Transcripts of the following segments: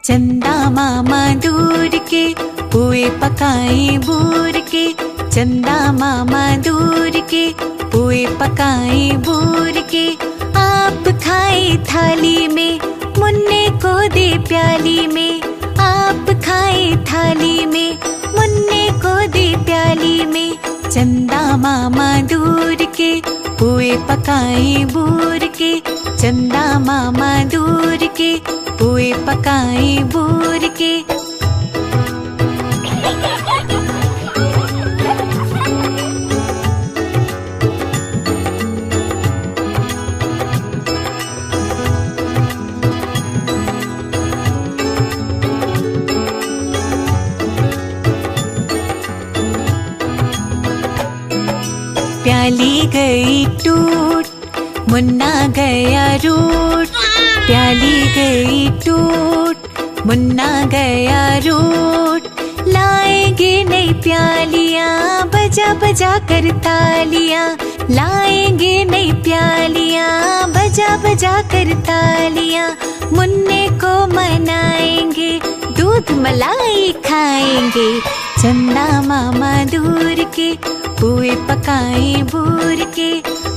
चंदा मामा दूर के पुए पकाए बूर के, चंदा मामा दूर के पुए पकाए बूर के। आप खाए थाली में मुन्ने को दे प्याली में, आप खाए थाली में मुन्ने को दे प्याली में। चंदा मामा दूर के पुए पकाए बूर के, चंदा मामा दूर के पुए पकाए बूर के। प्याली गई टूट, मुन्ना गया रूट, प्याली गई टूट, मुन्ना गया रूट। लाएंगे नई प्यालियां बजा बजा कर तालियां, लाएंगे नई प्यालियां बजा बजा कर तालियां। मुन्ने को मनाएंगे दूध मलाई खाएंगे। चंदा मामा दूर के पुए पकाए बूर के,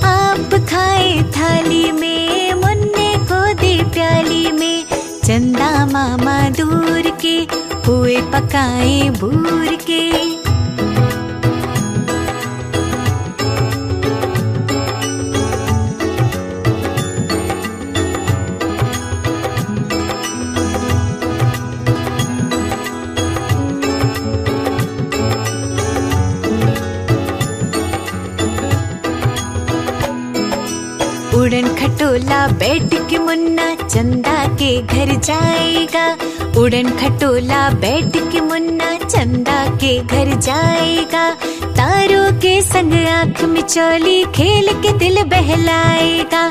आप खाए थाली में मुन्ने को दे प्याली में। चंदा मामा दूर के पुए पकाए बूर के। उड़न खटोला बैठ के मुन्ना चंदा के घर जाएगा, उड़न खटोला बैठ के मुन्ना चंदा के घर जाएगा। तारों के संग आँख मिचौली खेल के दिल बहलाएगा,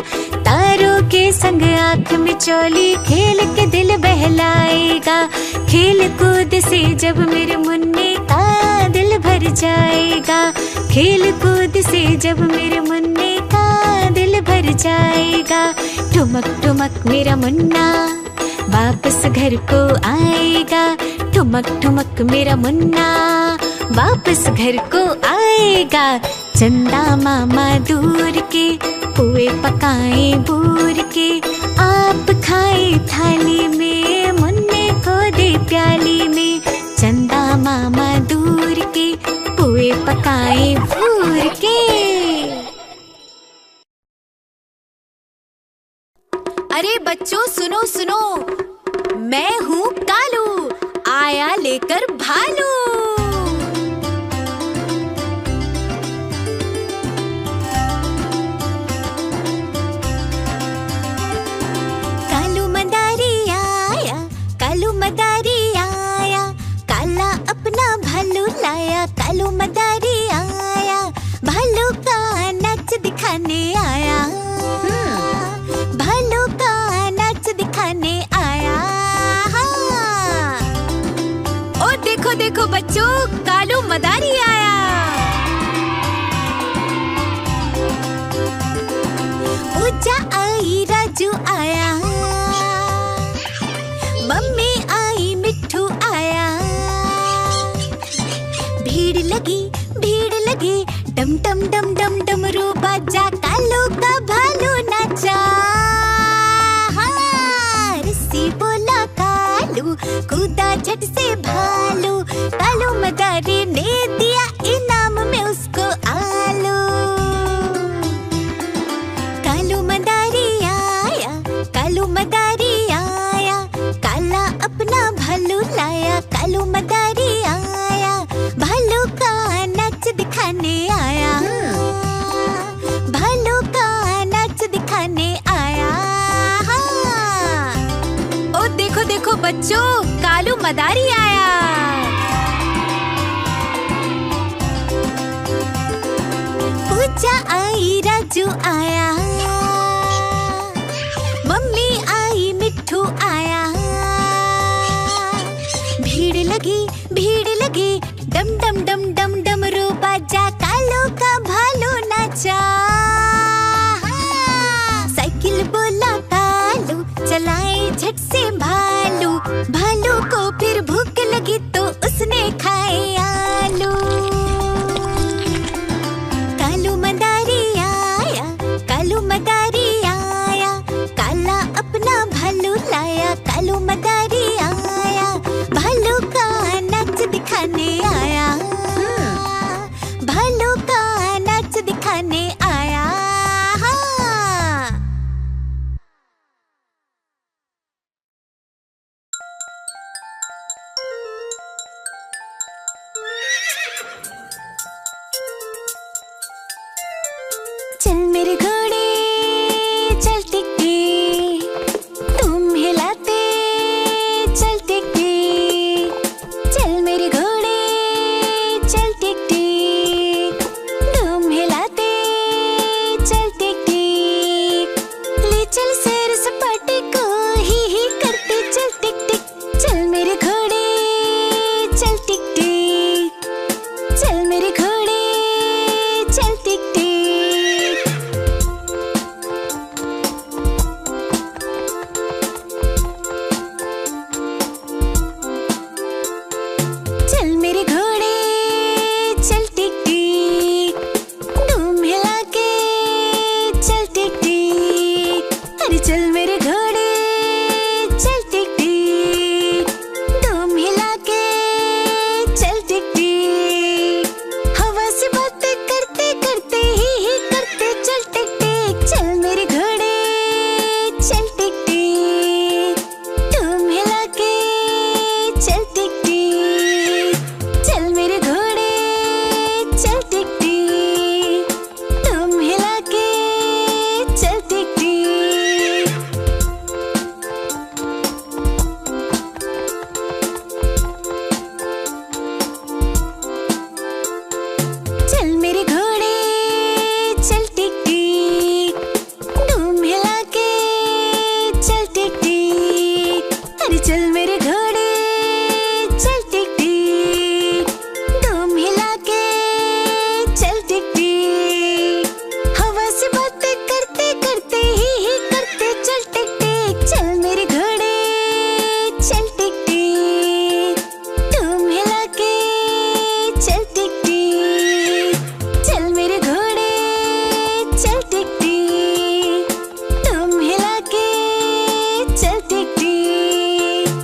तारों के संग आँख मिचौली खेल के दिल बहलाएगा। खेल कूद से जब मेरे मुन्ने का दिल भर जाएगा, खेल कूद से जब मेरे मुन्ने का दिल भर जाएगा। ठुमक ठुमक मेरा मुन्ना वापस घर को आएगा, ठुमक ठुमक मेरा मुन्ना वापस घर को आएगा। चंदा मामा दूर के पुए पकाए बूर के, आप खाए थाली में मुन्ने को दे प्याली में। चंदा मामा दूर के पुए पकाए बूर के। अरे बच्चों सुनो सुनो, मैं हूँ कालू, आया लेकर भालू। कालू मदारी आया, कालू मदारी आया, काला अपना भालू लाया। कालू मदारी आया, भालू का नाच दिखाने आया, भालू का नाच दिखाने आया। ओ देखो देखो बच्चों, कालू मदारी आया। पूजा आई, राजू आया, मम्मी आई, मिट्ठू आया। भीड़ लगी डम डम डम डम डमरू बाजा। कालू का भालू नाचा, हाँ रस्सी बोला कालू, कूदा झट से भालू। कालू मदारी ने दिया इनाम में उसको आलू। कालू मदारी आया, कालू मदारी आया, काला अपना भालू लाया। कालू मदारी आया, भालू का नाच दिखाने आया, भालू का नाच दिखाने आया। ओ देखो देखो बच्चों, कालू मदारी आया। पूजा आई, राजू आया, मम्मी आई, मिट्ठू आया। भीड़ लगी डम डम डम डम डमरू बाजा। कालू का भालू नाचा, साइकिल बोला कालू, चलाए झट से भालू। भालू चल मेरे घोड़े चल टिक टिक, तुम हिला के चल टिक टिक, हवा से बातें करते करते ही करते चल टिक टिक। चल मेरे घोड़े चल टिक टिक, तुम हिला के चल टिक टिक, चल मेरे घोड़े चल टिक टिक, तुम हिला के चल टिक टिक। चल मेरे घोड़े चल टिक टिक, तुम हिला के चल टिक टिक, अरे चल मेरे घोड़े चल टिक टिक, तुम हिला के चल टिक टिक, हवा से बातें करते करते ही करते चल टिक टिक। चल मेरे घोड़े चल टिक टिक, तुम हिला के चल टिक टिक, चल मेरे घोड़े चल टिक टिक, तुम हिला के चल टिक टिक।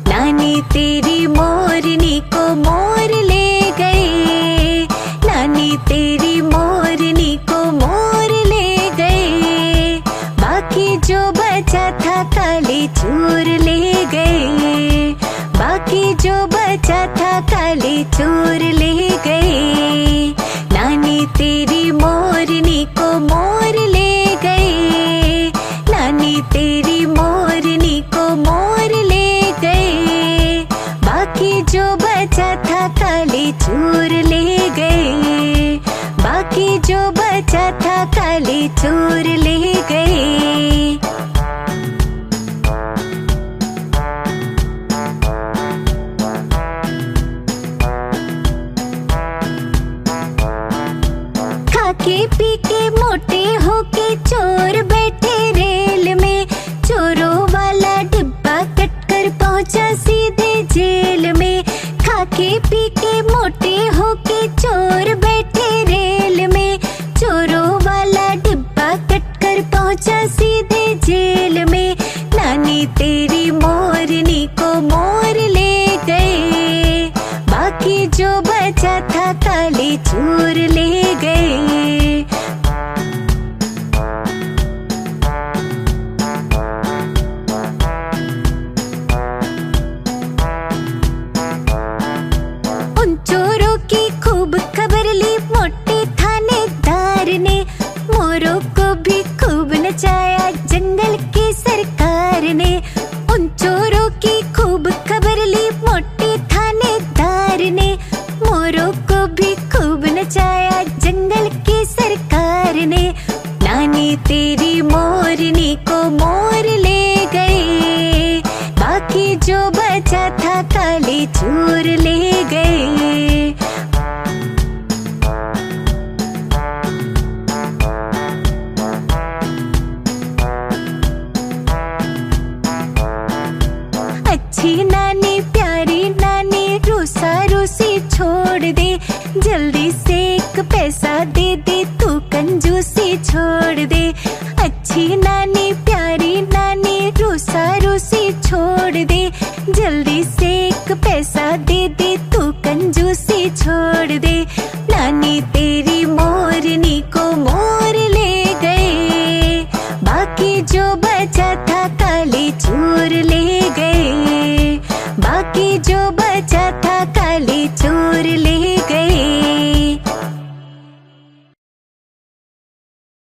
नानी तेरी मोरनी को मोर ले गए, नानी तेरी मोरनी को मोर ले गए, बाकी जो बचा था काली चूर ले गए, बाकी जो बचा था काली चूर ले गए। नानी तेरी मोरनी को मोर ले गए, नानी तेरी मोरनी को मोर ले गए, बाकी जो बचा था काली चूर ले गए, बाकी जो बचा था काली चूर ले गए। खाके पी के मोटे होके चोर बैठे रेल में, चोरों वाला डिब्बा कटकर पहुंचा सीधे जेल में। खाके पी के मोटे होके चोर बैठे रेल में, चोरों वाला डिब्बा कटकर पहुंचा सीधे जेल में। नानी तेरी मोरनी को मोर ले गए, बाकी जो बचा था काली चूर ले गए। उन चोरों की खूब खबर ली मोटे थानेदार ने, मोरों को भी खूब नचाया जंगल की सरकार ने। उन चोरों की खूब खबर ली मोटे थानेदार ने, मोरों को भी खूब नचाया जंगल की सरकार ने। नानी तेरी मोरनी को मोर ले गए, बाकी जो बचा था काली चूर ले गए। अच्छी नानी